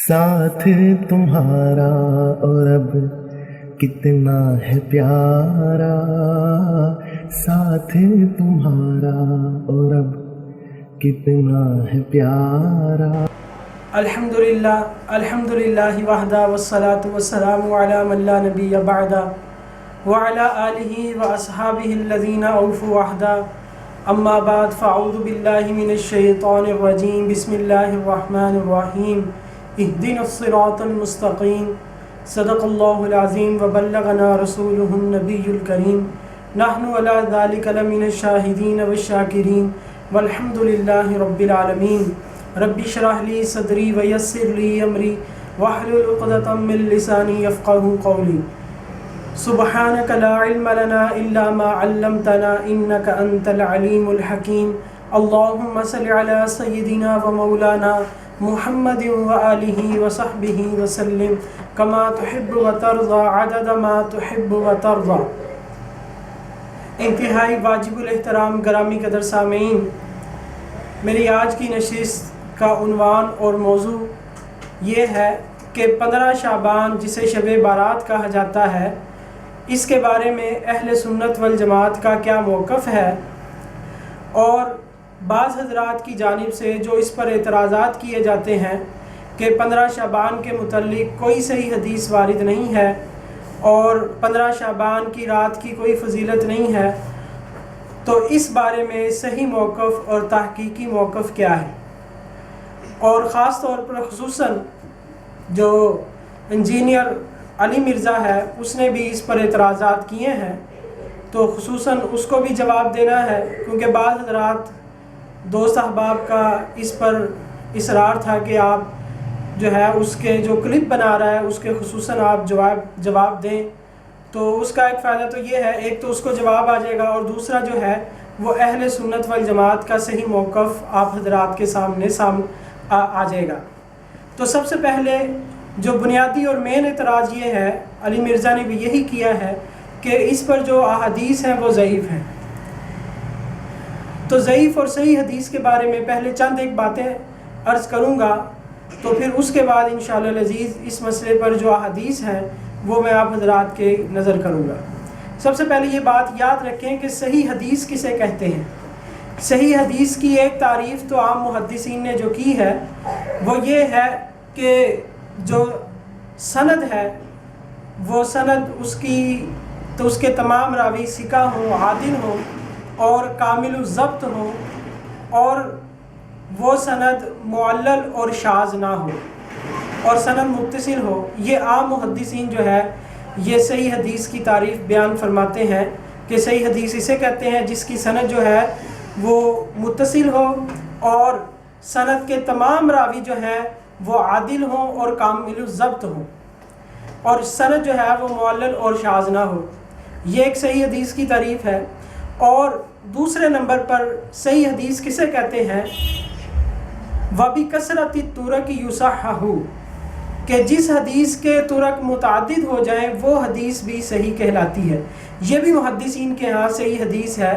ساتھ تمہارا اور اب کتنا ہے پیارا، ساتھ تمہارا اور اب کتنا ہے پیارا۔ الحمدللہ وحدہ والصلاة والسلام علی من لا نبی بعدہ وعلی آلہ واصحابہ الذین اوفوا عہدہ، اما بعد فاعوذ باللہ من الشیطان الرجیم، بسم اللہ الرحمن الرحیم، اہدنا الصراط المستقیم، صدق اللہ العظیم وبلغنا رسولہ النبی الکریم، نحن علی ذلک لمن الشاہدین والشاکرین والحمدللہ رب العالمین۔ رب اشرح لی صدری ویسر لی امری واحلل عقدۃ من لسانی یفقہوا قولی۔ سبحانک لا علم لنا الا ما علمتنا انک انت العلیم الحکیم۔ اللہم صل علی سیدنا و مولانا محمد وآلہ وصحبہ وسلم کما تحب و ترضى عدد ما تحب و ترضى۔ انتہائی واجب الاحترام گرامی قدر سامعین، میری آج کی نشست کا عنوان اور موضوع یہ ہے کہ 15 شعبان جسے شب بارات کہا جاتا ہے، اس کے بارے میں اہل سنت والجماعت کا کیا موقف ہے، اور بعض حضرات کی جانب سے جو اس پر اعتراضات کیے جاتے ہیں کہ 15 شعبان کے متعلق کوئی صحیح حدیث وارد نہیں ہے اور 15 شعبان کی رات کی کوئی فضیلت نہیں ہے، تو اس بارے میں صحیح موقف اور تحقیقی موقف کیا ہے۔ اور خاص طور پر خصوصاً جو انجینئر علی مرزا ہے، اس نے بھی اس پر اعتراضات کیے ہیں، تو خصوصاً اس کو بھی جواب دینا ہے، کیونکہ بعض حضرات دوست احباب کا اس پر اصرار تھا کہ آپ جو ہے اس کے جو کلپ بنا رہا ہے اس کے خصوصاً آپ جواب دیں، تو اس کا ایک فائدہ تو یہ ہے، ایک تو اس کو جواب آ جائے گا، اور دوسرا جو ہے وہ اہل سنت والجماعت کا صحیح موقف آپ حضرات کے سامنے آ جائے گا۔ تو سب سے پہلے جو بنیادی اور مین اعتراض یہ ہے، علی مرزا نے بھی یہی کیا ہے کہ اس پر جو احادیث ہیں وہ ضعیف ہیں۔ تو ضعیف اور صحیح حدیث کے بارے میں پہلے چند ایک باتیں عرض کروں گا، تو پھر اس کے بعد انشاءاللہ العزیز اس مسئلے پر جو احادیث ہیں وہ میں آپ حضرات کے نظر کروں گا۔ سب سے پہلے یہ بات یاد رکھیں کہ صحیح حدیث کسے کہتے ہیں۔ صحیح حدیث کی ایک تعریف تو عام محدثین نے جو کی ہے وہ یہ ہے کہ جو سند ہے وہ سند اس کے تمام راوی ثقہ ہوں، عادل ہوں اور کامل الضبط ہوں، اور وہ سند معلل اور شاذ نہ ہو، اور سند متصل ہو۔ یہ عام محدثین جو ہے یہ صحیح حدیث کی تعریف بیان فرماتے ہیں کہ صحیح حدیث اسے کہتے ہیں جس کی سند جو ہے وہ متصل ہو اور سند کے تمام راوی جو ہیں وہ عادل ہوں اور کامل الضبط ہوں، اور سند جو ہے وہ معلل اور شاذ نہ ہو۔ یہ ایک صحیح حدیث کی تعریف ہے۔ اور دوسرے نمبر پر صحیح حدیث کسے کہتے ہیں؟ وَبِكَثْرَةِ الطُّرُقِ يُصَحَّحُ، کہ جس حدیث کے طرق متعدد ہو جائیں وہ حدیث بھی صحیح کہلاتی ہے۔ یہ بھی محدثین کے ہاں صحیح حدیث ہے۔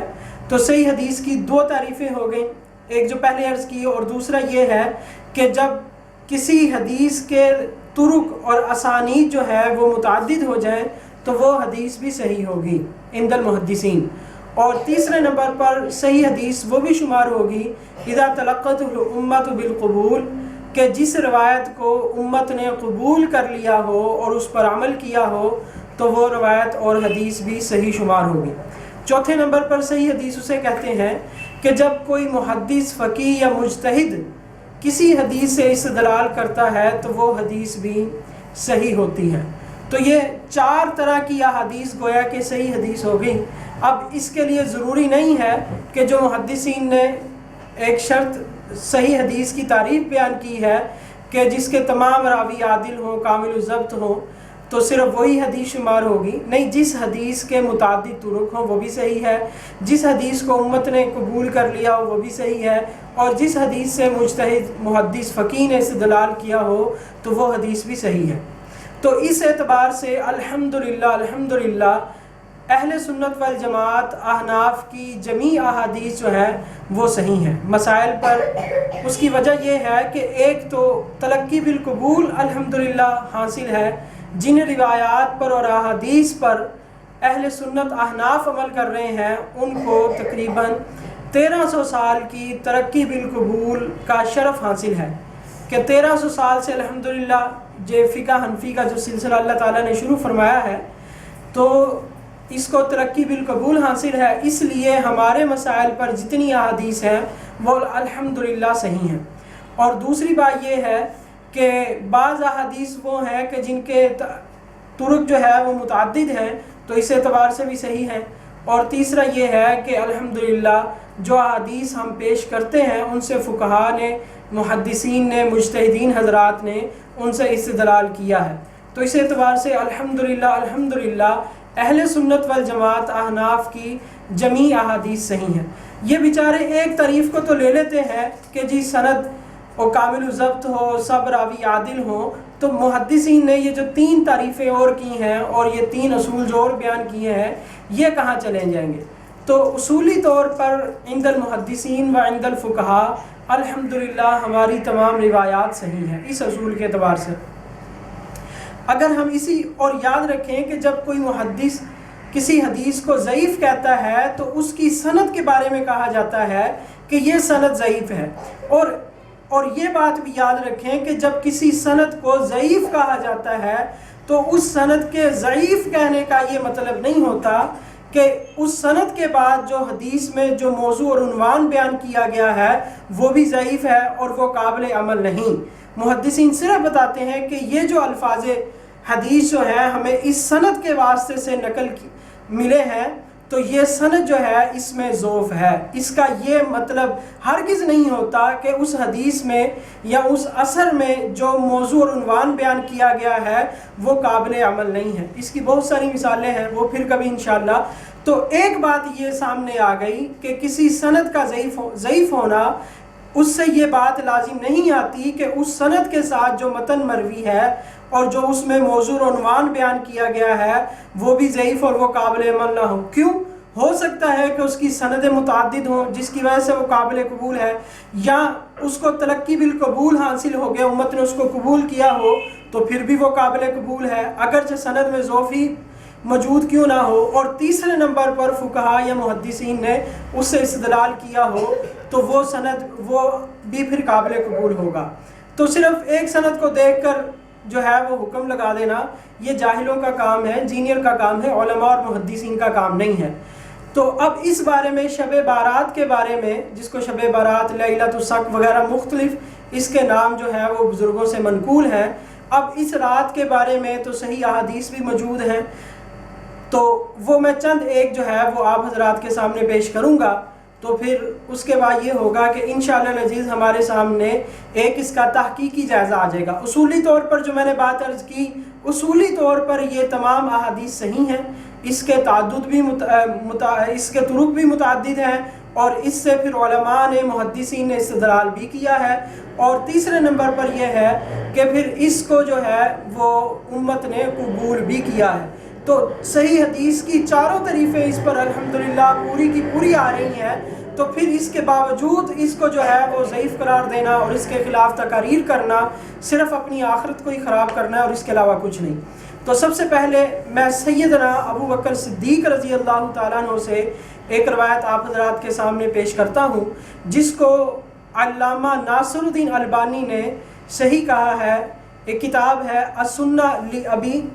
تو صحیح حدیث کی دو تعریفیں ہو گئیں، ایک جو پہلے عرض کی، اور دوسرا یہ ہے کہ جب کسی حدیث کے طرق اور اسانید جو ہے وہ متعدد ہو جائیں تو وہ حدیث بھی صحیح ہوگی عند المحدثین۔ اور تیسرے نمبر پر صحیح حدیث وہ بھی شمار ہوگی اذا تلقت الامت بالقبول، کہ جس روایت کو امت نے قبول کر لیا ہو اور اس پر عمل کیا ہو تو وہ روایت اور حدیث بھی صحیح شمار ہوگی۔ چوتھے نمبر پر صحیح حدیث اسے کہتے ہیں کہ جب کوئی محدث، فقیہ یا مجتہد کسی حدیث سے استدلال کرتا ہے تو وہ حدیث بھی صحیح ہوتی ہے۔ تو یہ 4 طرح کی احادیث گویا کہ صحیح حدیث ہو گئی۔ اب اس کے لیے ضروری نہیں ہے کہ جو محدثین نے ایک شرط صحیح حدیث کی تعریف بیان کی ہے کہ جس کے تمام راوی عادل ہوں، کامل الضبط ہوں، تو صرف وہی حدیث شمار ہوگی۔ نہیں، جس حدیث کے متعدد طرق ہوں وہ بھی صحیح ہے، جس حدیث کو امت نے قبول کر لیا ہو وہ بھی صحیح ہے، اور جس حدیث سے مجتہد، محدث، فقیہ نے استدلال کیا ہو تو وہ حدیث بھی صحیح ہے۔ تو اس اعتبار سے الحمدللہ اہل سنت والجماعت احناف کی جمیع احادیث جو ہیں وہ صحیح ہیں مسائل پر۔ اس کی وجہ یہ ہے کہ ایک تو تلقی بالقبول الحمدللہ حاصل ہے، جن روایات پر اور احادیث پر اہل سنت احناف عمل کر رہے ہیں ان کو تقریباً 1300 سال کی ترقی بالقبول کا شرف حاصل ہے، کہ 1300 سال سے الحمدللہ جو فقہ حنفی کا جو سلسلہ اللہ تعالیٰ نے شروع فرمایا ہے تو اس کو ترقی بالقبول حاصل ہے، اس لیے ہمارے مسائل پر جتنی احادیث ہیں وہ الحمدللہ صحیح ہیں۔ اور دوسری بات یہ ہے کہ بعض احادیث وہ ہیں کہ جن کے طرق جو ہے وہ متعدد ہیں تو اس اعتبار سے بھی صحیح ہیں۔ اور تیسرا یہ ہے کہ الحمدللہ جو احادیث ہم پیش کرتے ہیں ان سے فقہا نے، محدثین نے، مجتہدین حضرات نے ان سے استدلال کیا ہے، تو اس اعتبار سے الحمدللہ اہل سنت والجماعت احناف کی جمیع احادیث صحیح ہیں۔ یہ بیچارے ایک تعریف کو تو لے لیتے ہیں کہ جی سند و کامل الضبط ہو، سب راوی عادل ہوں، تو محدثین نے یہ جو 3 تعریفیں اور کی ہیں اور یہ 3 اصول جو اور بیان کیے ہیں یہ کہاں چلے جائیں گے؟ تو اصولی طور پر عند المحدثین و عند الفقہا الحمدللہ ہماری تمام روایات صحیح ہیں اس اصول کے اعتبار سے۔ اگر ہم اسی اور یاد رکھیں کہ جب کوئی محدث کسی حدیث کو ضعیف کہتا ہے تو اس کی سند کے بارے میں کہا جاتا ہے کہ یہ سند ضعیف ہے، اور یہ بات بھی یاد رکھیں کہ جب کسی سند کو ضعیف کہا جاتا ہے تو اس سند کے ضعیف کہنے کا یہ مطلب نہیں ہوتا کہ اس سند کے بعد جو حدیث میں جو موضوع اور عنوان بیان کیا گیا ہے وہ بھی ضعیف ہے اور وہ قابل عمل نہیں۔ محدثین صرف بتاتے ہیں کہ یہ جو الفاظ حدیث جو ہیں ہمیں اس سند کے واسطے سے نقل ملے ہیں تو یہ سند جو ہے اس میں ضعف ہے، اس کا یہ مطلب ہرگز نہیں ہوتا کہ اس حدیث میں یا اس اثر میں جو موضوع اور عنوان بیان کیا گیا ہے وہ قابل عمل نہیں ہے۔ اس کی بہت ساری مثالیں ہیں، وہ پھر کبھی انشاءاللہ۔ تو ایک بات یہ سامنے آ گئی کہ کسی سند کا ضعیف ہونا، اس سے یہ بات لازم نہیں آتی کہ اس سند کے ساتھ جو متن مروی ہے اور جو اس میں موضوع اور عنوان بیان کیا گیا ہے وہ بھی ضعیف اور وہ قابل عمل نہ ہو۔ کیوں؟ ہو سکتا ہے کہ اس کی سندیں متعدد ہوں جس کی وجہ سے وہ قابل قبول ہے، یا اس کو تلقی بالقبول حاصل ہو گیا، امت نے اس کو قبول کیا ہو تو پھر بھی وہ قابل قبول ہے اگرچہ سند میں ضعف ہی موجود کیوں نہ ہو۔ اور تیسرے نمبر پر فقہا یا محدثین نے اس سے استدلال کیا ہو تو وہ سند وہ بھی پھر قابل قبول ہوگا۔ تو صرف ایک سند کو دیکھ کر جو ہے وہ حکم لگا دینا یہ جاہلوں کا کام ہے، انجینئر کا کام ہے، علماء اور محدثین کا کام نہیں ہے۔ تو اب اس بارے میں شب بارات کے بارے میں، جس کو شب بارات، لیلۃ الصق وغیرہ مختلف اس کے نام جو ہے وہ بزرگوں سے منقول ہیں، اب اس رات کے بارے میں تو صحیح احادیث بھی موجود ہیں، تو وہ میں چند ایک جو ہے وہ آپ حضرات کے سامنے پیش کروں گا، تو پھر اس کے بعد یہ ہوگا کہ انشاءاللہ العزیز ہمارے سامنے ایک اس کا تحقیقی جائزہ آ جائے گا۔ اصولی طور پر جو میں نے بات عرض کی، اصولی طور پر یہ تمام احادیث صحیح ہیں، اس کے تعدد بھی اس کے طرق بھی متعدد ہیں، اور اس سے پھر علماء نے، محدثین نے استدلال بھی کیا ہے۔ اور تیسرے نمبر پر یہ ہے کہ پھر اس کو جو ہے وہ امت نے قبول بھی کیا ہے۔ تو صحیح حدیث کی چاروں تعریفیں اس پر الحمدللہ پوری کی پوری آ رہی ہیں، تو پھر اس کے باوجود اس کو جو ہے وہ ضعیف قرار دینا اور اس کے خلاف تقاریر کرنا صرف اپنی آخرت کو ہی خراب کرنا ہے اور اس کے علاوہ کچھ نہیں۔ تو سب سے پہلے میں سیدنا ابو بکر صدیق رضی اللہ تعالیٰ عنہ سے ایک روایت آپ حضرات کے سامنے پیش کرتا ہوں، جس کو علامہ ناصر الدین البانی نے صحیح کہا ہے۔ ایک کتاب ہے السنہ لابن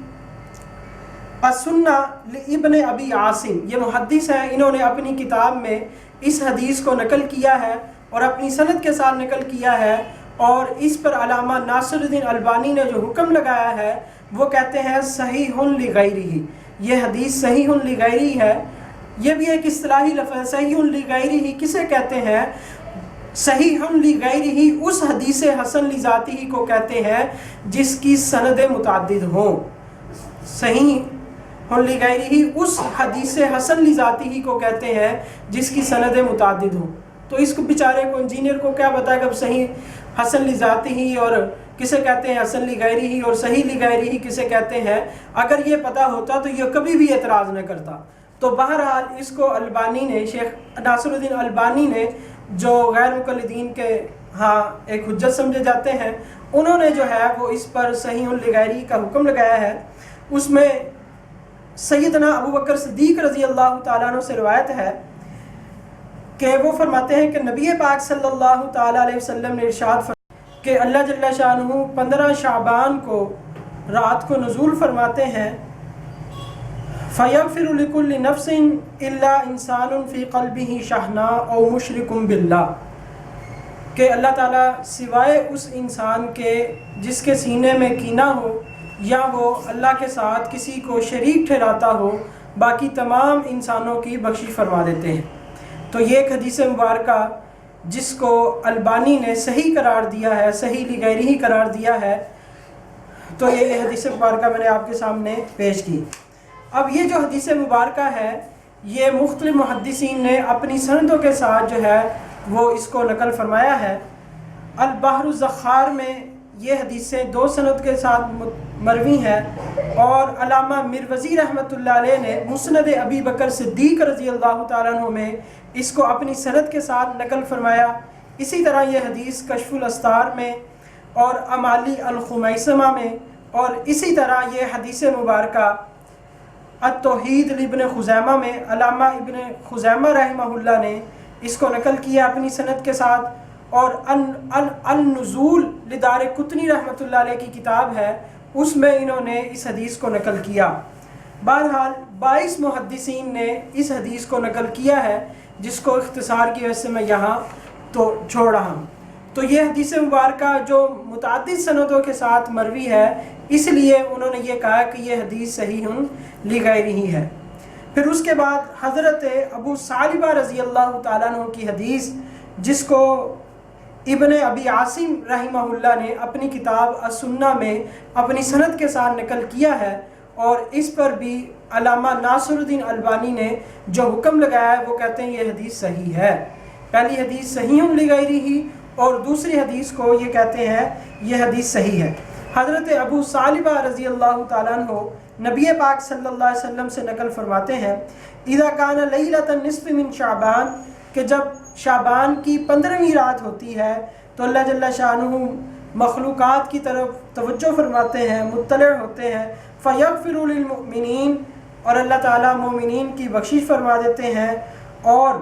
ابی عاصم، یہ محدث ہیں، انہوں نے اپنی کتاب میں اس حدیث کو نقل کیا ہے اور اپنی سند کے ساتھ نقل کیا ہے، اور اس پر علامہ ناصر الدین البانی نے جو حکم لگایا ہے وہ کہتے ہیں صحیح لغیرہ، یہ حدیث صحیح لغیرہ ہے۔ یہ بھی ایک اصطلاحی لفظ ہے، صحیح لغیرہ کسے کہتے ہیں؟ صحیح لغیرہ اس حدیث حسن لذاتہ کو کہتے ہیں جس کی سندیں متعدد ہوں۔ صحیح لغیرہ اس حدیث حسن لذاتہ کو کہتے ہیں جس کی سندیں متعدد ہوں۔ تو اس کو بیچارے کو، انجینئر کو کیا پتا کہ اب صحیح حسن لذاتہ اور کسے کہتے ہیں حسن لغیرہ اور صحیح لغیرہ کسے کہتے ہیں؟ اگر یہ پتہ ہوتا تو یہ کبھی بھی اعتراض نہ کرتا، تو بہرحال اس کو البانی نے، شیخ ناصر الدین البانی نے، جو غیر مقلدین کے ہاں ایک حجت سمجھے جاتے ہیں، انہوں نے جو ہے وہ اس پر صحیح لغیری کا حکم لگایا ہے۔ اس میں سیدنا ابو بکر صدیق رضی اللہ تعالیٰ عنہ سے روایت ہے کہ وہ فرماتے ہیں کہ نبی پاک صلی اللہ تعالیٰ علیہ وسلم نے ارشاد فرمایا کہ اللہ جل شانہ 15 شعبان کو رات کو نزول فرماتے ہیں، فَيَغْفِرُ لِكُلِّ نَفْسٍ إِلَّا إِنسَانٌ فِي قَلْبِهِ شَحْنَاءٌ أَوْ مُشْرِكٌ بِاللَّهِ، کہ اللہ تعالیٰ سوائے اس انسان کے جس کے سینے میں کینہ ہو یا وہ اللہ کے ساتھ کسی کو شریک ٹھہراتا ہو، باقی تمام انسانوں کی بخشش فرما دیتے ہیں۔ تو یہ ایک حدیث مبارکہ جس کو البانی نے صحیح قرار دیا ہے، صحیح لغیری ہی قرار دیا ہے، تو یہ حدیث مبارکہ میں نے آپ کے سامنے پیش کی۔ اب یہ جو حدیث مبارکہ ہے یہ مختلف محدثین نے اپنی سندوں کے ساتھ جو ہے وہ اس کو نقل فرمایا ہے۔ البحر الزخار میں یہ حدیثیں 2 سند کے ساتھ مروی ہیں، اور علامہ مروزی رحمۃ اللہ علیہ نے مسند ابی بکر صدیق رضی اللہ تعالیٰ عنہ میں اس کو اپنی سند کے ساتھ نقل فرمایا۔ اسی طرح یہ حدیث کشف الاستار میں اور امالی الخمیسمہ میں، اور اسی طرح یہ حدیث مبارکہ التوحید لابن خزیمہ میں علامہ ابن خزیمہ رحمہ اللہ نے اس کو نقل کیا اپنی سند کے ساتھ، اور النزول لدار قطنی رحمۃ اللہ علیہ کی کتاب ہے، اس میں انہوں نے اس حدیث کو نقل کیا۔ بہرحال 22 محدثین نے اس حدیث کو نقل کیا ہے، جس کو اختصار کی وجہ سے میں یہاں تو چھوڑ رہا ہوں۔ تو یہ حدیث مبارکہ جو متعدد سندوں کے ساتھ مروی ہے، اس لیے انہوں نے یہ کہا کہ یہ حدیث صحیح لغیرہ ہے۔ پھر اس کے بعد حضرت ابو ثعلبہ رضی اللہ تعالیٰ عنہ کی حدیث، جس کو ابن ابی عاصم رحمہ اللہ نے اپنی کتاب السنہ میں اپنی سند کے ساتھ نقل کیا ہے، اور اس پر بھی علامہ ناصر الدین البانی نے جو حکم لگایا ہے وہ کہتے ہیں یہ حدیث صحیح ہے۔ پہلی حدیث صحیح لغیرہ، اور دوسری حدیث کو یہ کہتے ہیں یہ حدیث صحیح ہے۔ حضرت ابو ثعلبہ رضی اللہ تعالیٰ عنہ نبی پاک صلی اللہ علیہ وسلم سے نقل فرماتے ہیں، اذا کان لیلۃ النصف من شعبان، کہ جب شعبان کی 15ویں رات ہوتی ہے تو اللہ جل شانہ مخلوقات کی طرف توجہ فرماتے ہیں، مطلع ہوتے ہیں، فیغفر للمؤمنین، اور اللہ تعالیٰ مومنین کی بخشش فرما دیتے ہیں، اور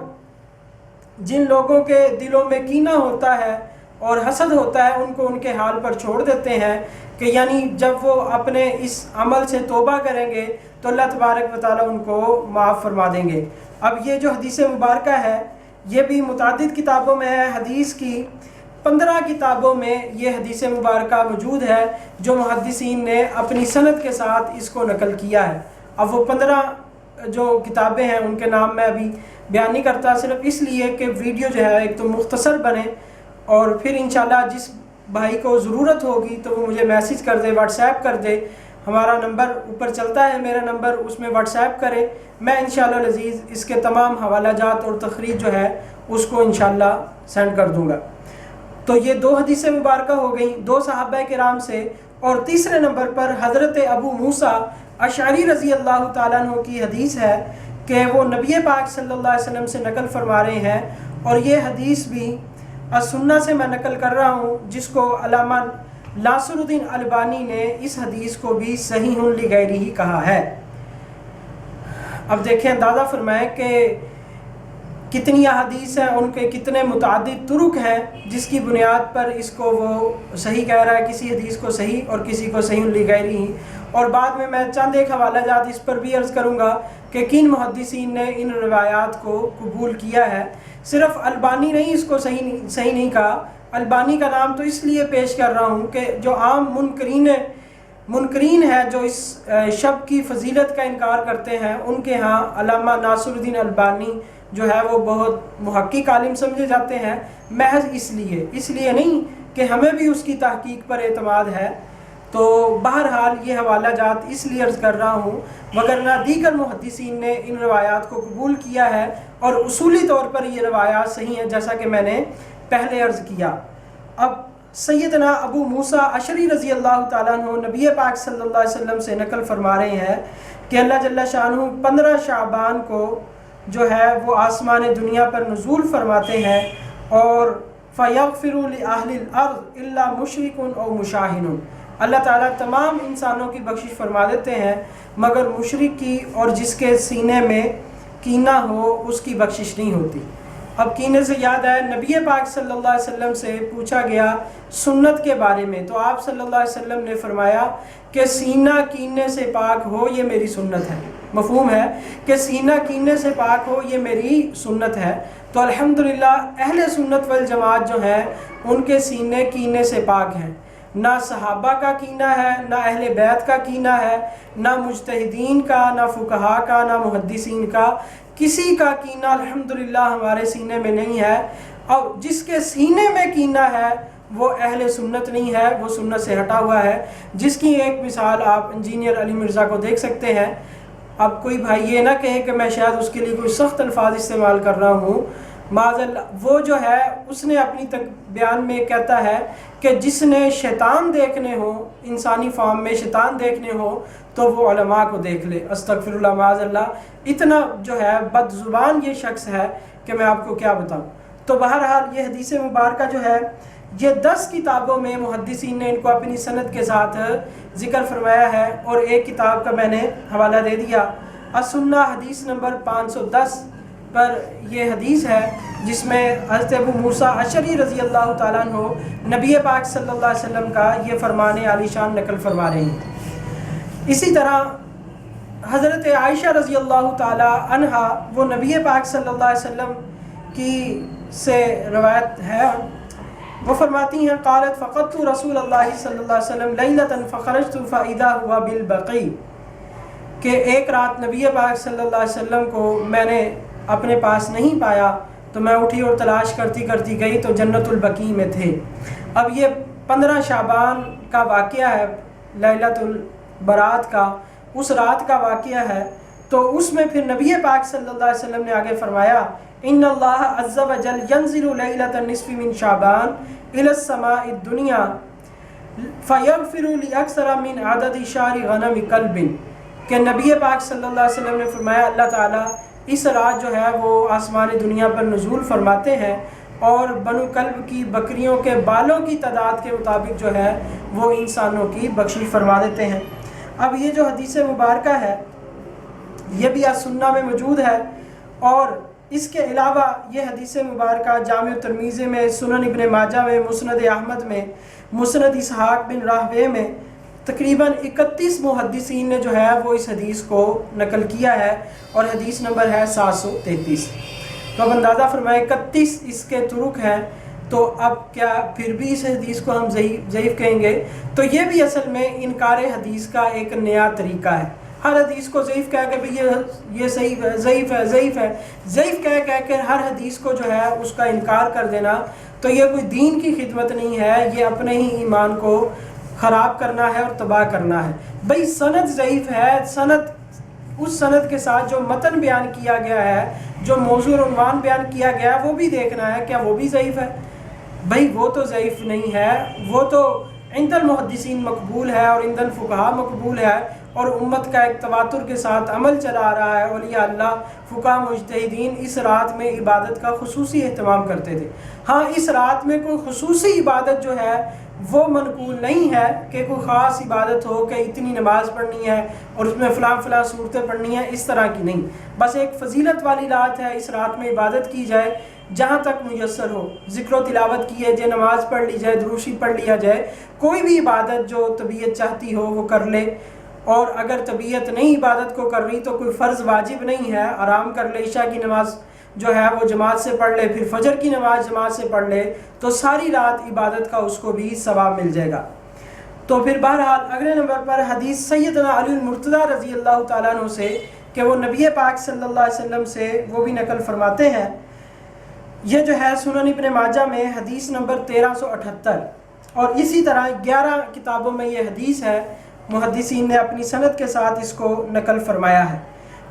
جن لوگوں کے دلوں میں کینہ ہوتا ہے اور حسد ہوتا ہے ان کو ان کے حال پر چھوڑ دیتے ہیں، کہ یعنی جب وہ اپنے اس عمل سے توبہ کریں گے تو اللہ تبارک و تعالیٰ ان کو معاف فرما دیں گے۔ اب یہ جو حدیث مبارکہ ہے یہ بھی متعدد کتابوں میں ہے، حدیث کی 15 کتابوں میں یہ حدیث مبارکہ موجود ہے جو محدثین نے اپنی سند کے ساتھ اس کو نقل کیا ہے۔ اب وہ 15 جو کتابیں ہیں ان کے نام میں ابھی بیان نہیں کرتا، صرف اس لیے کہ ویڈیو جو ہے ایک تو مختصر بنے، اور پھر انشاءاللہ جس بھائی کو ضرورت ہوگی تو وہ مجھے میسج کر دے، واٹس ایپ کر دے، ہمارا نمبر اوپر چلتا ہے میرا نمبر، اس میں واٹس ایپ کرے، میں انشاءاللہ العزیز اس کے تمام حوالہ جات اور تخریج جو ہے اس کو انشاءاللہ سینڈ کر دوں گا۔ تو یہ 2 حدیثیں مبارکہ ہو گئیں 2 صحابہ کرام سے، اور تیسرے نمبر پر حضرت ابو موسیٰ اشعری رضی اللہ تعالیٰ عنہ کی حدیث ہے کہ وہ نبی پاک صلی اللہ علیہ وسلم سے نقل فرما رہے ہیں، اور یہ حدیث بھی السنہ سے میں نقل کر رہا ہوں، جس کو علامہ ناصر الدین البانی نے اس حدیث کو بھی صحیح لغیرہ ہی کہا ہے۔ اب دیکھیں، اندازہ فرمائیں کہ کتنی احادیث ہیں، ان کے کتنے متعدد طرق ہیں جس کی بنیاد پر اس کو وہ صحیح کہہ رہا ہے، کسی حدیث کو صحیح اور کسی کو صحیح لغیرہ ہی۔ اور بعد میں چند ایک حوالہ جات اس پر بھی عرض کروں گا کہ کن محدثین نے ان روایات کو قبول کیا ہے۔ صرف البانی نہیں اس کو صحیح نہیں کہا، البانی کا نام تو اس لیے پیش کر رہا ہوں کہ جو عام منکرین ہے جو اس شب کی فضیلت کا انکار کرتے ہیں، ان کے ہاں علامہ ناصر الدین البانی جو ہے وہ بہت محقق عالم سمجھے جاتے ہیں، محض اس لیے نہیں کہ ہمیں بھی اس کی تحقیق پر اعتماد ہے۔ تو بہرحال یہ حوالہ جات اس لیے عرض کر رہا ہوں، وگرنہ دیگر محدثین نے ان روایات کو قبول کیا ہے، اور اصولی طور پر یہ روایات صحیح ہیں جیسا کہ میں نے پہلے عرض کیا۔ اب سیدنا ابو موسیٰ اشعری رضی اللہ تعالیٰ عنہ نبی پاک صلی اللہ علیہ وسلم سے نقل فرما رہے ہیں کہ اللہ جل شانہ 15 شعبان کو جو ہے وہ آسمان دنیا پر نزول فرماتے ہیں اور فَيَغْفِرُ لِأَهْلِ الْأَرْضِ إِلَّا مُشْرِكٌ أَوْ مُشَاهِنٌ، اللہ تعالیٰ تمام انسانوں کی بخشش فرما دیتے ہیں مگر مشرک کی اور جس کے سینے میں کینہ ہو اس کی بخشش نہیں ہوتی۔ اب کینے سے یاد ہے نبی پاک صلی اللہ علیہ وسلم سے پوچھا گیا سنت کے بارے میں، تو آپ صلی اللہ علیہ وسلم نے فرمایا کہ سینہ کینے سے پاک ہو یہ میری سنت ہے۔ مفہوم ہے کہ سینہ کینے سے پاک ہو یہ میری سنت ہے۔ تو الحمدللہ اہل سنت والجماعت جو ہیں ان کے سینے کینے سے پاک ہیں، نہ صحابہ کا کینہ ہے، نہ اہل بیت کا کینہ ہے، نہ مجتہدین کا، نہ فقہاء کا، نہ محدثین کا، کسی کا کینہ الحمدللہ ہمارے سینے میں نہیں ہے۔ اور جس کے سینے میں کینہ ہے وہ اہل سنت نہیں ہے، وہ سنت سے ہٹا ہوا ہے، جس کی ایک مثال آپ انجینئر علی مرزا کو دیکھ سکتے ہیں۔ اب کوئی بھائی یہ نہ کہے کہ میں شاید اس کے لیے کوئی سخت الفاظ استعمال کر رہا ہوں، معاذ اللہ، وہ جو ہے اس نے اپنی بیان میں کہتا ہے کہ جس نے شیطان دیکھنے ہو، انسانی فارم میں شیطان دیکھنے ہو تو وہ علماء کو دیکھ لے۔ استغفر اللہ، معاذ اللہ، اتنا جو ہے بد زبان یہ شخص ہے کہ میں آپ کو کیا بتاؤں۔ تو بہرحال یہ حدیث مبارکہ جو ہے یہ 10 کتابوں میں محدثین نے ان کو اپنی سند کے ساتھ ذکر فرمایا ہے، اور ایک کتاب کا میں نے حوالہ دے دیا، السنہ حدیث نمبر 510 پر یہ حدیث ہے جس میں حضرت ابو موسیٰ اشعری رضی اللہ تعالیٰ عنہ نبی پاک صلی اللہ علیہ وسلم کا یہ فرمان عالی شان نقل فرما رہے ہیں۔ اسی طرح حضرت عائشہ رضی اللہ تعالیٰ عنہا وہ نبی پاک صلی اللہ علیہ وسلم کی سے روایت ہے، وہ فرماتی ہیں قالت فقدت رسول اللہ صلی اللہ علیہ وسلم لیلۃ فخرجت فاذا هو بالبقیع، کہ ایک رات نبی پاک صلی اللہ علیہ وسلم کو میں نے اپنے پاس نہیں پایا تو میں اٹھی اور تلاش کرتی کرتی گئی تو جنت البقیع میں تھے۔ اب یہ 15 شعبان کا واقعہ ہے، لیلۃ البرات کا، اس رات کا واقعہ ہے۔ تو اس میں پھر نبی پاک صلی اللہ علیہ وسلم نے آگے فرمایا ان اللہ عز وجل ینزل لیلۃ النصف من شعبان الی السماء الدنیا فیغفر لاکثر من عدد شعر غنم کلب، کہ نبی پاک صلی اللہ علیہ وسلم نے فرمایا اللہ تعالیٰ اس رات جو ہے وہ آسمان دنیا پر نزول فرماتے ہیں اور بنو کلب کی بکریوں کے بالوں کی تعداد کے مطابق جو ہے وہ انسانوں کی بخشش فرما دیتے ہیں۔ اب یہ جو حدیث مبارکہ ہے یہ بھی السنہ میں موجود ہے، اور اس کے علاوہ یہ حدیث مبارکہ جامع ترمذی میں، سنن ابن ماجہ میں، مسند احمد میں، مسند اسحاق بن راہوے میں تقریباً 31 محدثین نے جو ہے وہ اس حدیث کو نقل کیا ہے، اور حدیث نمبر ہے 733۔ تو اب اندازہ فرمائے 31 اس کے طرق ہیں، تو اب کیا پھر بھی اس حدیث کو ہم ضعیف کہیں گے؟ تو یہ بھی اصل میں انکار حدیث کا ایک نیا طریقہ ہے۔ ہر حدیث کو ضعیف کہہ کے بھی یہ صحیح ہے، ضعیف ہے، ضعیف ہے، ضعیف کہہ کے ہر حدیث کو جو ہے اس کا انکار کر دینا، تو یہ کوئی دین کی خدمت نہیں ہے، یہ اپنے ہی ایمان کو خراب کرنا ہے اور تباہ کرنا ہے۔ بھئی سند ضعیف ہے، سند اس سند کے ساتھ جو متن بیان کیا گیا ہے، جو موضوع اور عنوان بیان کیا گیا ہے وہ بھی دیکھنا ہے، کیا وہ بھی ضعیف ہے؟ بھئی وہ تو ضعیف نہیں ہے، وہ تو عند المحدثین مقبول ہے اور عند الفقہاء مقبول ہے، اور امت کا ایک تواتر کے ساتھ عمل چلا آ رہا ہے۔ اولیاء اللہ، فقہاء، مجتہدین اس رات میں عبادت کا خصوصی اہتمام کرتے تھے۔ ہاں اس رات میں کوئی خصوصی عبادت جو ہے وہ منقول نہیں ہے کہ کوئی خاص عبادت ہو کہ اتنی نماز پڑھنی ہے اور اس میں فلاں فلاں صورتیں پڑھنی ہیں، اس طرح کی نہیں۔ بس ایک فضیلت والی رات ہے، اس رات میں عبادت کی جائے جہاں تک میسر ہو، ذکر و تلاوت کیے جائے، نماز پڑھ لی جائے، دروشی پڑھ لیا جائے، کوئی بھی عبادت جو طبیعت چاہتی ہو وہ کر لے، اور اگر طبیعت نہیں عبادت کو کر رہی تو کوئی فرض واجب نہیں ہے، آرام کر لے، عشاء کی نماز جو ہے وہ جماعت سے پڑھ لے، پھر فجر کی نماز جماعت سے پڑھ لے، تو ساری رات عبادت کا اس کو بھی ثواب مل جائے گا۔ تو پھر بہرحال اگلے نمبر پر حدیث سیدنا علی المرتضی رضی اللہ تعالیٰ عنہ سے کہ وہ نبی پاک صلی اللہ علیہ وسلم سے وہ بھی نقل فرماتے ہیں۔ یہ جو ہے سنن ابن ماجہ میں حدیث نمبر 1378، اور اسی طرح 11 کتابوں میں یہ حدیث ہے، محدثین نے اپنی سند کے ساتھ اس کو نقل فرمایا ہے۔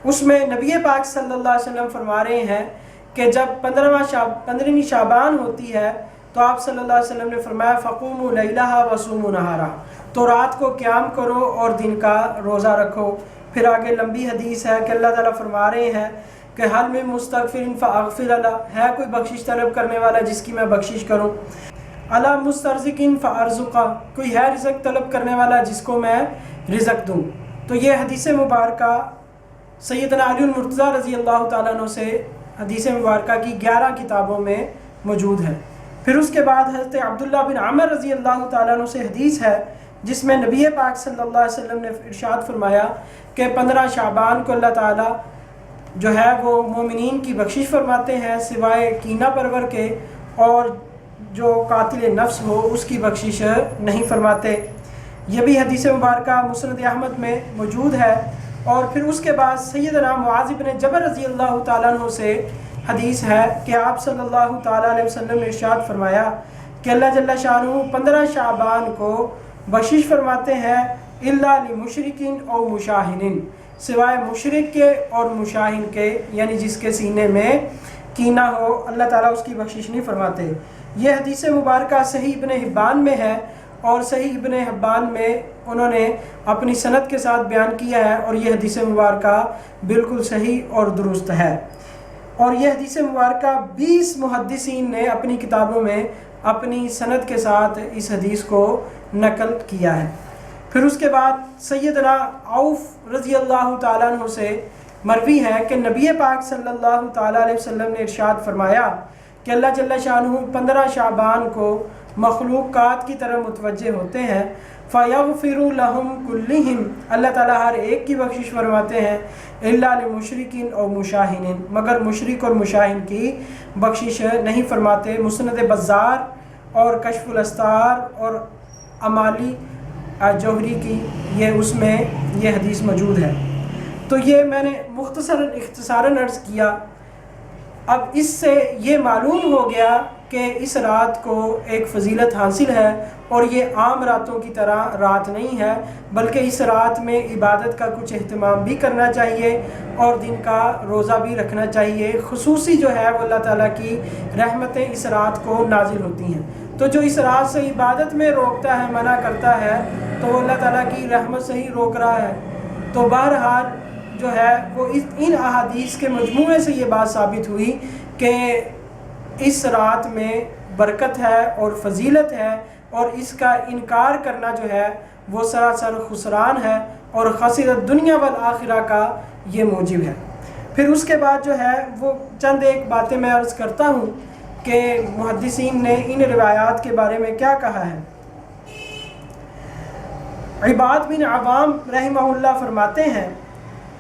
اس میں نبی پاک صلی اللہ علیہ وسلم فرما رہے ہیں کہ جب 15ویں شعبان ہوتی ہے تو آپ صلی اللہ علیہ وسلم نے فرمایا فقوموا لیلہا وصوموا نہارہا، تو رات کو قیام کرو اور دن کا روزہ رکھو۔ پھر آگے لمبی حدیث ہے کہ اللہ تعالیٰ فرما رہے ہیں کہ حل من مستغفر فاغفر لہ، ہے کوئی بخشش طلب کرنے والا جس کی میں بخشش کروں، الا مسترزق فارزقہ، کوئی ہے رزق طلب کرنے والا جس کو میں رزق دوں۔ تو یہ حدیث مبارکہ سیدنا علی المرتضیٰ رضی اللہ تعالیٰ عنہ سے حدیث مبارکہ کی 11 کتابوں میں موجود ہے۔ پھر اس کے بعد حضرت عبداللہ بن عمر رضی اللہ تعالیٰ عنہ سے حدیث ہے جس میں نبی پاک صلی اللہ علیہ وسلم نے ارشاد فرمایا کہ 15 شعبان کو اللہ تعالیٰ جو ہے وہ مومنین کی بخشش فرماتے ہیں سوائے کینہ پرور کے، اور جو قاتل نفس ہو اس کی بخشش نہیں فرماتے۔ یہ بھی حدیث مبارکہ مسند احمد میں موجود ہے۔ اور پھر اس کے بعد سیدنا معاذ بن جبل رضی اللہ تعالیٰ عنہ سے حدیث ہے کہ آپ صلی اللہ تعالیٰ علیہ وسلم نے ارشاد فرمایا کہ اللہ جل شانہ 15 شعبان کو بخشش فرماتے ہیں الا لمشرکین او مشاہن، سوائے مشرک کے اور مشاہن کے، یعنی جس کے سینے میں کینہ ہو اللہ تعالیٰ اس کی بخشش نہیں فرماتے۔ یہ حدیث مبارکہ صحیح ابن حبان میں ہے، اور صحیح ابن حبان میں انہوں نے اپنی سند کے ساتھ بیان کیا ہے، اور یہ حدیث مبارکہ بالکل صحیح اور درست ہے۔ اور یہ حدیث مبارکہ 20 محدثین نے اپنی کتابوں میں اپنی سند کے ساتھ اس حدیث کو نقل کیا ہے۔ پھر اس کے بعد سیدنا عوف رضی اللہ تعالیٰ عنہ سے مروی ہے کہ نبی پاک صلی اللہ تعالیٰ علیہ وسلم نے ارشاد فرمایا کہ اللہ جل شانہ 15 شعبان کو مخلوقات کی طرح متوجہ ہوتے ہیں، فَيَغْفِرُ لَهُمْ كُلِّهِمْ، اللہ تعالیٰ ہر ایک کی بخشش فرماتے ہیں، إِلَّا لِمُشْرِكٍ أَوْ مُشَاهِنٍ، مگر مشرک اور مشاہن کی بخشش نہیں فرماتے۔ مسند بزار اور کشف الاستار اور امالی جوہری کی اس میں یہ حدیث موجود ہے۔ تو یہ میں نے اختصاراً عرض کیا۔ اب اس سے یہ معلوم ہو گیا کہ اس رات کو ایک فضیلت حاصل ہے، اور یہ عام راتوں کی طرح رات نہیں ہے، بلکہ اس رات میں عبادت کا کچھ اہتمام بھی کرنا چاہیے اور دن کا روزہ بھی رکھنا چاہیے۔ خصوصی جو ہے وہ اللہ تعالیٰ کی رحمتیں اس رات کو نازل ہوتی ہیں، تو جو اس رات سے عبادت میں روکتا ہے، منع کرتا ہے، تو وہ اللہ تعالیٰ کی رحمت سے ہی روک رہا ہے۔ تو بہرحال جو ہے وہ ان احادیث کے مجموعے سے یہ بات ثابت ہوئی کہ اس رات میں برکت ہے اور فضیلت ہے، اور اس کا انکار کرنا جو ہے وہ سراسر خسران ہے، اور خسر الدنیا والآخرہ کا یہ موجب ہے۔ پھر اس کے بعد جو ہے وہ چند ایک باتیں میں عرض کرتا ہوں کہ محدثین نے ان روایات کے بارے میں کیا کہا ہے۔ عباد بن عوام رحمہ اللہ فرماتے ہیں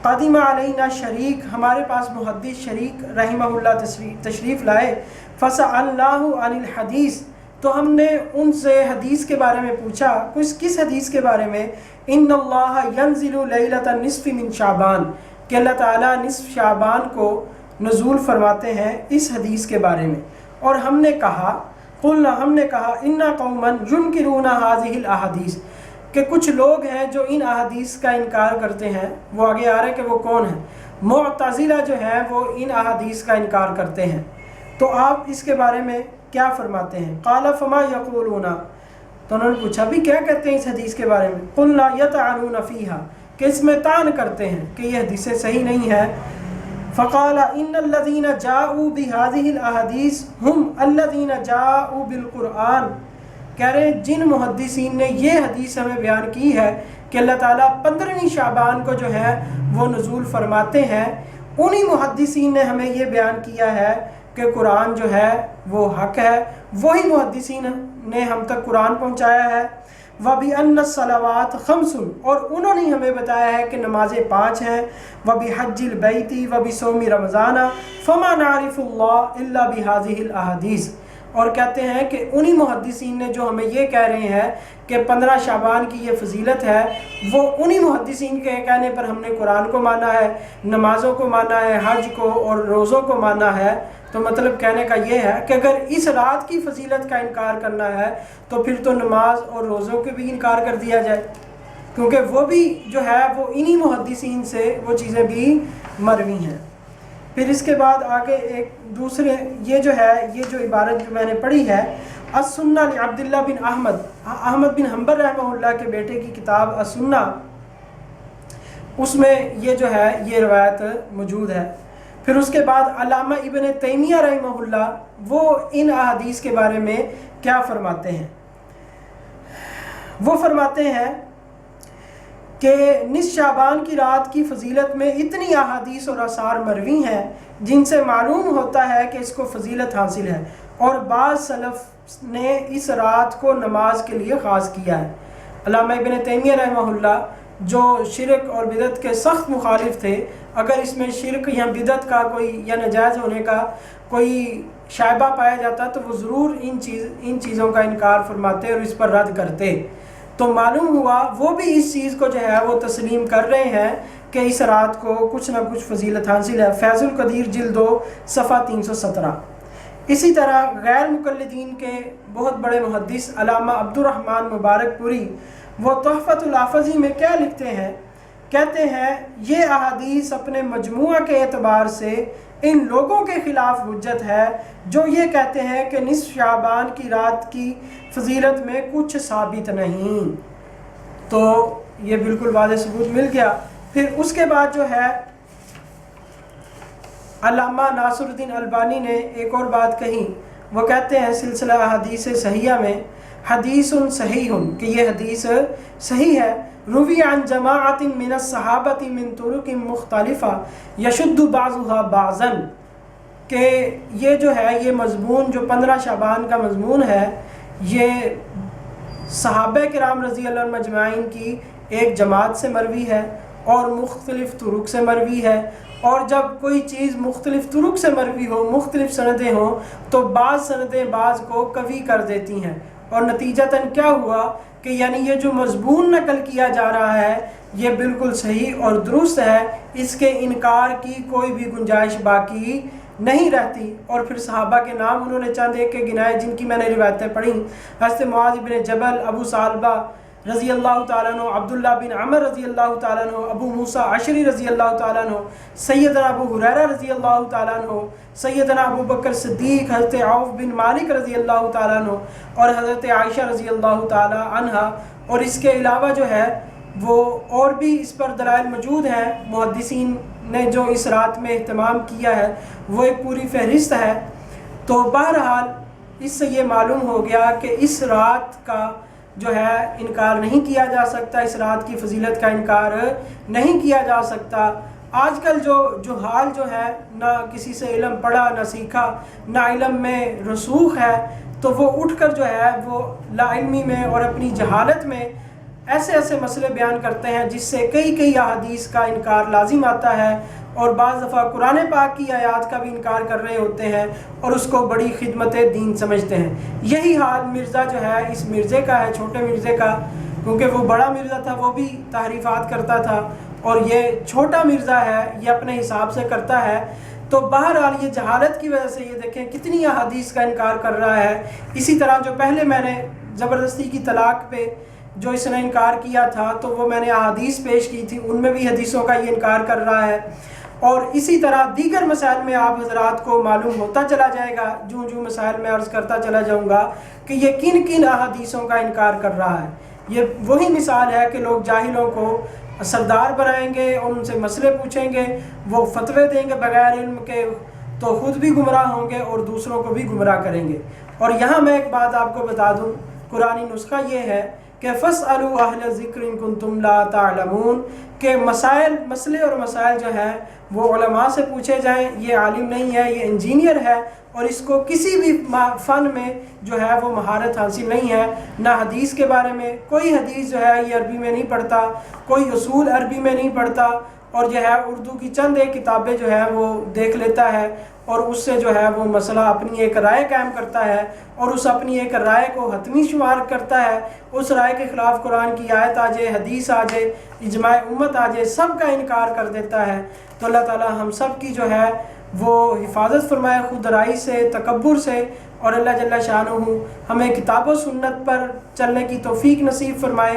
قدیم علینا شریک، ہمارے پاس محدث شریک رحمہ اللہ تشریف لائے، فسألناہ عن الحدیث، تو ہم نے ان سے حدیث کے بارے میں پوچھا۔ کس حدیث کے بارے میں؟ ان اللہ ینزل لیلۃ النصف من شعبان، کہ اللہ تعالیٰ نصف شعبان کو نزول فرماتے ہیں، اس حدیث کے بارے میں۔ اور ہم نے کہا ہم نے کہا ان قوما ینکرون هذه الاحادیث، کہ کچھ لوگ ہیں جو ان احادیث کا انکار کرتے ہیں۔ وہ آگے آ رہا ہے کہ وہ کون ہیں۔ معتزلہ جو ہیں وہ ان احادیث کا انکار کرتے ہیں، تو آپ اس کے بارے میں کیا فرماتے ہیں؟ قال فما یقولون، تو انہوں نے پوچھا بھی کیا کہتے ہیں اس حدیث کے بارے میں؟ قلنا یطعنون فیہا، کہ اس میں طعن کرتے ہیں کہ یہ حدیثیں صحیح نہیں ہے۔ فقال ان الذين جاءوا بهذه الاحاديث هم الذين جاءوا بالقرآن، کہہ رہے ہیں جن محدثین نے یہ حدیث ہمیں بیان کی ہے کہ اللہ تعالیٰ 15ویں شعبان کو جو ہے وہ نزول فرماتے ہیں، انہی محدثین نے ہمیں یہ بیان کیا ہے کہ قرآن جو ہے وہ حق ہے، وہی محدثین نے ہم تک قرآن پہنچایا ہے۔ وَبِأَنَّ الصَّلَوَاتِ خَمْسٌ، اور انہوں نے ہمیں بتایا ہے کہ نمازیں 5 ہیں۔ وَبِحَجِّ الْبَيْتِ وَبِصَوْمِ رَمَضَانَ فَمَا نَعْرِفُ اللَّهَ إِلَّا بِهَذِهِ الْأَحَادِيثِ، اور کہتے ہیں کہ انہی محدثین نے جو ہمیں یہ کہہ رہے ہیں کہ 15 شعبان کی یہ فضیلت ہے، وہ انہی محدثین کے کہنے پر ہم نے قرآن کو مانا ہے، نمازوں کو مانا ہے، حج کو اور روزوں کو مانا ہے۔ تو مطلب کہنے کا یہ ہے کہ اگر اس رات کی فضیلت کا انکار کرنا ہے تو پھر تو نماز اور روزوں کے بھی انکار کر دیا جائے، کیونکہ وہ بھی جو ہے وہ انہی محدثین سے وہ چیزیں بھی مروی ہیں۔ پھر اس کے بعد آگے ایک دوسرے یہ جو عبارت جو میں نے پڑھی ہے، السنہ عبداللہ بن احمد بن حنبل رحمہ اللہ کے بیٹے کی کتاب السنہ، اس میں یہ جو ہے یہ روایت موجود ہے۔ پھر اس کے بعد علامہ ابن تیمیہ رحمہ اللہ وہ ان احادیث کے بارے میں کیا فرماتے ہیں؟ وہ فرماتے ہیں کہ نصف شعبان کی رات کی فضیلت میں اتنی احادیث اور آثار مروی ہیں جن سے معلوم ہوتا ہے کہ اس کو فضیلت حاصل ہے، اور بعض سلف نے اس رات کو نماز کے لیے خاص کیا ہے۔ علامہ ابن تیمیہ رحمہ اللہ جو شرک اور بدعت کے سخت مخالف تھے، اگر اس میں شرک یا بدعت کا کوئی یا ناجائز ہونے کا کوئی شائبہ پایا جاتا تو وہ ضرور ان چیزوں کا انکار فرماتے اور اس پر رد کرتے۔ تو معلوم ہوا وہ بھی اس چیز کو جو ہے وہ تسلیم کر رہے ہیں کہ اس رات کو کچھ نہ کچھ فضیلت حاصل ہے۔ فیض القدیر جلد 2 صفحہ 317۔ اسی طرح غیر مقلدین کے بہت بڑے محدث علامہ عبد الرحمن مبارک پوری وہ تحفۃ الحافظی میں کیا لکھتے ہیں؟ کہتے ہیں یہ احادیث اپنے مجموعہ کے اعتبار سے ان لوگوں کے خلاف حجت ہے جو یہ کہتے ہیں کہ نصف شعبان کی رات کی فضیلت میں کچھ ثابت نہیں۔ تو یہ بالکل واضح ثبوت مل گیا۔ پھر اس کے بعد جو ہے علامہ ناصر الدین البانی نے ایک اور بات کہی، وہ کہتے ہیں سلسلہ احادیث صحیحہ میں حدیث صحیح کہ یہ حدیث صحیح ہے، روی عن جماعت من الصحابۃ من طرق مختلفہ یشد بعضها بعضا، کہ یہ جو ہے یہ مضمون جو 15 شعبان کا مضمون ہے یہ صحابہ کرام رضی اللہ عنہم اجمعین کی ایک جماعت سے مروی ہے اور مختلف طرق سے مروی ہے، اور جب کوئی چیز مختلف طرق سے مروی ہو، مختلف سندیں ہوں، تو بعض سندیں بعض کو قوی کر دیتی ہیں، اور نتیجتاً کیا ہوا کہ یعنی یہ جو مضمون نقل کیا جا رہا ہے یہ بالکل صحیح اور درست ہے، اس کے انکار کی کوئی بھی گنجائش باقی نہیں رہتی۔ اور پھر صحابہ کے نام انہوں نے چند ایک کے گنائے جن کی میں نے روایتیں پڑھیں، حضرت معاذ بن جبل، ابو ثعلبہ رضی اللہ تعالیٰ عنہ، عبداللہ بن عمر رضی اللہ تعالیٰ عنہ، ابو موسیٰ عشری رضی اللہ تعالیٰ عنہ، سیدنا ابو ہریرہ رضی اللہ تعالیٰ عنہ، سیدنا ابو بکر صدیق، حضرت عوف بن مالک رضی اللہ تعالیٰ عنہ، اور حضرت عائشہ رضی اللہ تعالیٰ عنہا۔ اور اس کے علاوہ جو ہے وہ اور بھی اس پر دلائل موجود ہیں، محدثین نے جو اس رات میں اہتمام کیا ہے وہ ایک پوری فہرست ہے۔ تو بہرحال اس سے یہ معلوم ہو گیا کہ اس رات کا جو ہے انکار نہیں کیا جا سکتا، اس رات کی فضیلت کا انکار نہیں کیا جا سکتا۔ آج کل جو حال جو ہے نہ کسی سے علم پڑھا نہ سیکھا، نہ علم میں رسوخ ہے، تو وہ اٹھ کر جو ہے وہ لا علمی میں اور اپنی جہالت میں ایسے مسئلے بیان کرتے ہیں جس سے کئی احادیث کا انکار لازم آتا ہے، اور بعض دفعہ قرآن پاک کی آیات کا بھی انکار کر رہے ہوتے ہیں اور اس کو بڑی خدمت دین سمجھتے ہیں۔ یہی حال مرزا جو ہے اس مرزے کا ہے، چھوٹے مرزے کا، کیونکہ وہ بڑا مرزا تھا وہ بھی تحریفات کرتا تھا، اور یہ چھوٹا مرزا ہے یہ اپنے حساب سے کرتا ہے۔ تو بہرحال یہ جہالت کی وجہ سے یہ دیکھیں کتنی احادیث کا انکار کر رہا ہے۔ اسی طرح جو پہلے میں نے زبردستی کی طلاق پہ جو اس نے انکار کیا تھا تو وہ میں نے احادیث پیش کی تھی، ان میں بھی حدیثوں کا یہ انکار کر رہا ہے، اور اسی طرح دیگر مسائل میں آپ حضرات کو معلوم ہوتا چلا جائے گا جو مسائل میں عرض کرتا چلا جاؤں گا کہ یہ کن احادیثوں کا انکار کر رہا ہے۔ یہ وہی مثال ہے کہ لوگ جاہلوں کو سردار بنائیں گے اور ان سے مسئلے پوچھیں گے، وہ فتوے دیں گے بغیر علم کے، تو خود بھی گمراہ ہوں گے اور دوسروں کو بھی گمراہ کریں گے۔ اور یہاں میں ایک بات آپ کو بتا دوں، قرآنی نسخہ یہ ہے کہ فَاسْأَلُوا أَهْلَ الذِّكْرِ إِن كُنتُمْ لَا تَعْلَمُونَ، کہ مسئلے اور مسائل جو ہیں وہ علماء سے پوچھے جائیں۔ یہ عالم نہیں ہے، یہ انجینئر ہے، اور اس کو کسی بھی فن میں جو ہے وہ مہارت حاصل نہیں ہے، نہ حدیث کے بارے میں، کوئی حدیث جو ہے یہ عربی میں نہیں پڑھتا، کوئی اصول عربی میں نہیں پڑھتا، اور جو ہے اردو کی چند ایک کتابیں جو ہے وہ دیکھ لیتا ہے اور اس سے جو ہے وہ مسئلہ اپنی ایک رائے قائم کرتا ہے، اور اس اپنی ایک رائے کو حتمی شمار کرتا ہے۔ اس رائے کے خلاف قرآن کی آیت آ جائے، حدیث آ جائے، اجماع امت آ جائے، سب کا انکار کر دیتا ہے۔ تو اللہ تعالی ہم سب کی جو ہے وہ حفاظت فرمائے خود رائی سے، تکبر سے، اور اللہ جل شانہ ہمیں کتاب و سنت پر چلنے کی توفیق نصیب فرمائے۔